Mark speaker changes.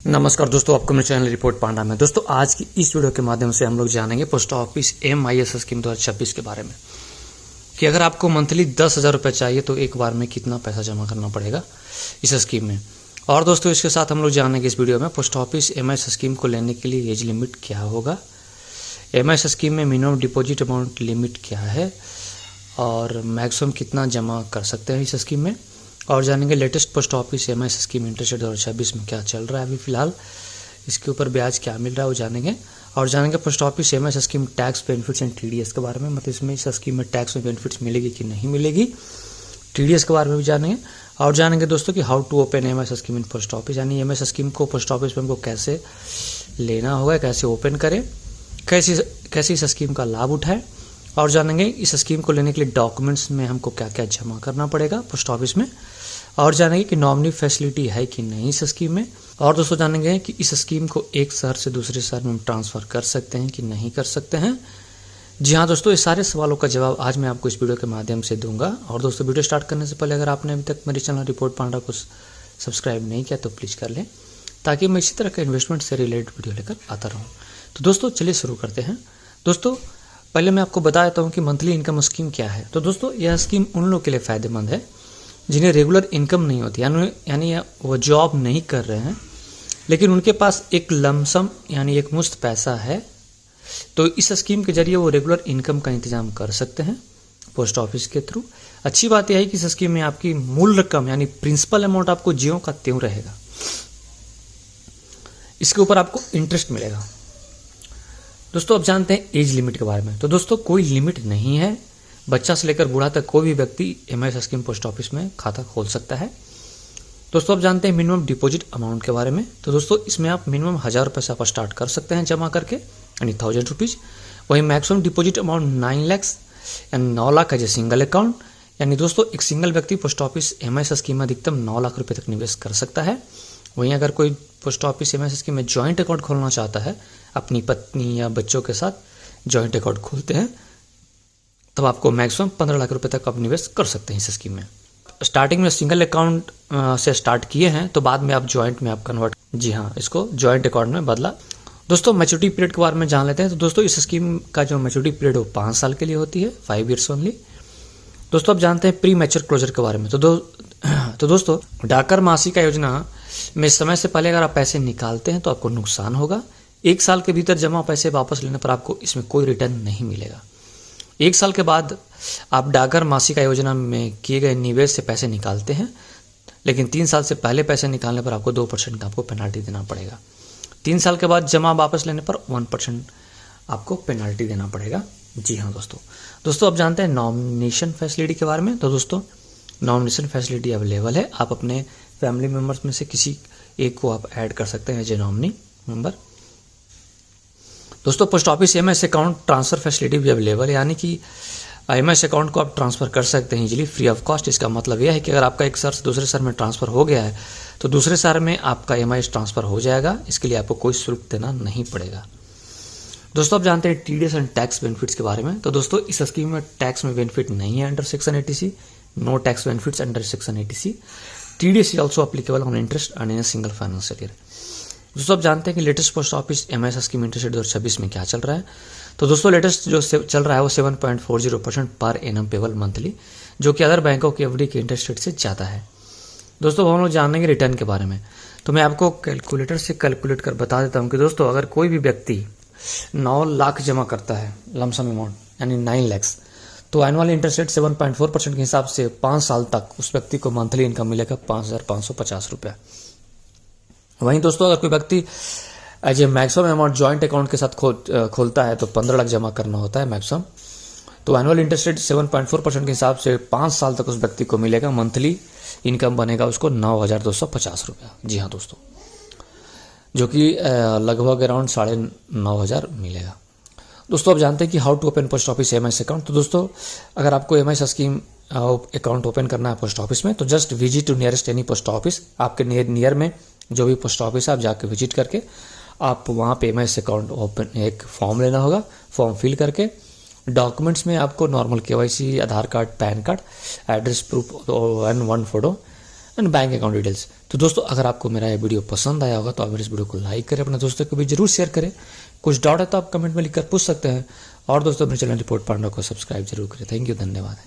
Speaker 1: नमस्कार दोस्तों, आपको मेरे चैनल रिपोर्ट पांडा में। दोस्तों आज की इस वीडियो के माध्यम से हम लोग जानेंगे पोस्ट ऑफिस MIS स्कीम 2026 के बारे में कि अगर आपको मंथली 10,000 रुपये चाहिए तो एक बार में कितना पैसा जमा करना पड़ेगा इस स्कीम में। और दोस्तों इसके साथ हम लोग जानेंगे इस वीडियो में पोस्ट ऑफिस MIS स्कीम को लेने के लिए एज लिमिट क्या होगा, MIS स्कीम में मिनिमम डिपॉजिट अमाउंट लिमिट क्या है और मैक्सिमम कितना जमा कर सकते हैं इस स्कीम में, और जानेंगे latest post office MIS scheme interest rate 2026 में क्या चल रहा है अभी फिलहाल, इसके ऊपर ब्याज क्या मिल रहा है वो जानेंगे। और जानेंगे post office MIS scheme tax benefits and TDS के बारे में, मतलब इसमें इस स्कीम में टैक्स में बेनिफिट्स मिलेगी कि नहीं मिलेगी, TDS के बारे में भी जानेंगे। और जानेंगे दोस्तों कि how to open MIS scheme in post office, यानी MIS स्कीम को पोस्ट ऑफिस में हमको कैसे लेना होगा, कैसे ओपन करें, कैसे इस स्कीम का लाभ उठाएं। और जानेंगे इस स्कीम को लेने के लिए डॉक्यूमेंट्स में हमको क्या क्या जमा करना पड़ेगा पोस्ट ऑफिस में। और जानेंगे कि नॉमिनी फैसिलिटी है कि नहीं इस स्कीम में। और दोस्तों जानेंगे कि इस स्कीम को एक शहर से दूसरे शहर में ट्रांसफ़र कर सकते हैं कि नहीं कर सकते हैं। जी हाँ दोस्तों, इस सारे सवालों का जवाब आज मैं आपको इस वीडियो के माध्यम से दूंगा। और दोस्तों वीडियो स्टार्ट करने से पहले अगर आपने अभी तक मेरे चैनल रिपोर्ट पांडा को सब्सक्राइब नहीं किया तो प्लीज़ कर लें, ताकि मैं इसी तरह के इन्वेस्टमेंट से रिलेटेड वीडियो लेकर आता रहूँ। तो दोस्तों चलिए शुरू करते हैं। दोस्तों पहले मैं आपको बता देता हूँ कि मंथली इनकम स्कीम क्या है। तो दोस्तों यह स्कीम उन लोगों के लिए फ़ायदेमंद है जिन्हें रेगुलर इनकम नहीं होती, यानी वो जॉब नहीं कर रहे हैं लेकिन उनके पास एक लमसम यानी एक मुश्त पैसा है। तो इस स्कीम के जरिए वो रेगुलर इनकम का इंतजाम कर सकते हैं पोस्ट ऑफिस के थ्रू। अच्छी बात यह है कि इस स्कीम में आपकी मूल रकम यानी प्रिंसिपल अमाउंट आपको ज्यों का त्यों रहेगा, इसके ऊपर आपको इंटरेस्ट मिलेगा। दोस्तों अब जानते हैं एज लिमिट के बारे में। तो दोस्तों कोई लिमिट नहीं है, बच्चा से लेकर बूढ़ा तक कोई भी व्यक्ति MIS स्कीम पोस्ट ऑफिस में खाता खोल सकता है। दोस्तों अब जानते हैं मिनिमम डिपॉजिट अमाउंट के बारे में। तो दोस्तों इसमें आप मिनिमम 1,000 रुपये से आप स्टार्ट कर सकते हैं जमा करके, यानी 1,000 रुपीज़। वहीं मैक्सिमम डिपॉजिट अमाउंट 9 लाख यानी 9 लाख है सिंगल अकाउंट, यानी दोस्तों एक सिंगल व्यक्ति पोस्ट ऑफिस MIS स्कीम में अधिकतम 9 लाख रुपये तक निवेश कर सकता है। वहीं अगर कोई पोस्ट ऑफिस MIS स्कीम में जॉइंट अकाउंट खोलना चाहता है, अपनी पत्नी या बच्चों के साथ जॉइंट अकाउंट खोलते हैं, तब आपको मैक्सिमम 15 लाख रुपए तक आप निवेश कर सकते हैं इस स्कीम में। स्टार्टिंग में सिंगल अकाउंट से स्टार्ट किए हैं तो बाद में आप जॉइंट में आप कन्वर्ट, जी हाँ, इसको जॉइंट अकाउंट में बदला। दोस्तों मैच्योरिटी पीरियड के बारे में जान लेते हैं। तो दोस्तों इस स्कीम का जो मैच्योरिटी पीरियड है वो 5 साल के लिए होती है, 5 ईयर्स ओनली। दोस्तों अब जानते हैं प्री मैच्योर क्लोजर के बारे में। तो दोस्तों डाकर मासिक योजना में समय से पहले अगर आप पैसे निकालते हैं तो आपको नुकसान होगा। 1 साल के भीतर जमा पैसे वापस लेने पर आपको इसमें कोई रिटर्न नहीं मिलेगा। 1 साल के बाद आप डाकर मासिक योजना में किए गए निवेश से पैसे निकालते हैं, लेकिन 3 साल से पहले पैसे निकालने पर आपको 2% का आपको पेनाल्टी देना पड़ेगा। 3 साल के बाद जमा वापस लेने पर 1% आपको पेनाल्टी देना पड़ेगा। जी हाँ दोस्तों अब जानते हैं नॉमिनेशन फैसिलिटी के बारे में। तो दोस्तों नॉमिनेशन फैसिलिटी अवेलेबल है, आप अपने फैमिली मेम्बर्स में से किसी एक को आप ऐड कर सकते हैं एज ए नॉमिनी मेंबर। दोस्तों post office MIS account transfer facility भी अवेलेबल है, यानी कि MIS अकाउंट को आप ट्रांसफ़र कर सकते हैं इजीली फ्री ऑफ कॉस्ट। इसका मतलब यह है कि अगर आपका एक शहर से दूसरे शहर में ट्रांसफ़र हो गया है तो दूसरे शहर में आपका MIS ट्रांसफ़र हो जाएगा, इसके लिए आपको कोई शुल्क देना नहीं पड़ेगा। दोस्तों आप जानते हैं TDS एंड टैक्स बेनिफिट्स के बारे में। तो दोस्तों इस स्कीम में टैक्स में बेनिफिट नहीं है under section 80C, no tax benefits under section 80C। TDS is also applicable on interest earn in single financial year. दोस्तों आप जानते हैं कि latest post office MIS scheme interest rate 2026 में क्या चल रहा है। तो दोस्तों लेटेस्ट जो चल रहा है वो 7.40% पर एनम पेबल मंथली, जो कि अदर बैंकों की FD के इंटरेस्ट रेट से ज़्यादा है। दोस्तों हम लोग जानेंगे रिटर्न के बारे में। तो मैं आपको कैलकुलेटर से कैलकुलेट कर बता देता हूँ कि दोस्तों अगर कोई भी व्यक्ति 9 लाख जमा करता है लमसम अमाउंट यानी 9 लाख, तो एनुअल इंटरेस्ट रेट 7.4% के हिसाब से 5 साल तक उस व्यक्ति को मंथली इनकम मिलेगा 5,550 रुपये। वहीं दोस्तों अगर कोई व्यक्ति as a maximum amount joint account के साथ खोलता है तो 15 लाख जमा करना होता है मैक्सिमम, तो एनुअल इंटरेस्ट रेट 7.4% के हिसाब से 5 साल तक उस व्यक्ति को मिलेगा, मंथली इनकम बनेगा उसको 9,250 रुपया। जी हाँ दोस्तों, जो कि लगभग अराउंड 9,500 मिलेगा। दोस्तों अब जानते हैं कि how to open post office MIS account. तो दोस्तों अगर आपको MIS स्कीम अकाउंट ओपन करना है पोस्ट ऑफिस में तो just visit to nearest any post office, आपके नियर में जो भी पोस्ट ऑफिस है आप जाके विजिट करके आप वहाँ पे MIS अकाउंट ओपन एक फॉर्म लेना होगा। फॉर्म फिल करके डॉक्यूमेंट्स में आपको normal KYC, Aadhaar card, pan card, address proof and 1 photo and bank account details. तो दोस्तों अगर आपको मेरा ये वीडियो पसंद आया होगा तो आप मेरे इस वीडियो को लाइक करें, अपने दोस्तों को भी जरूर शेयर करें। कुछ डाउट है तो आप कमेंट में लिखकर पूछ सकते हैं। और दोस्तों अपने चैनल रिपोर्ट पांडा को सब्सक्राइब जरूर करें। थैंक यू, धन्यवाद।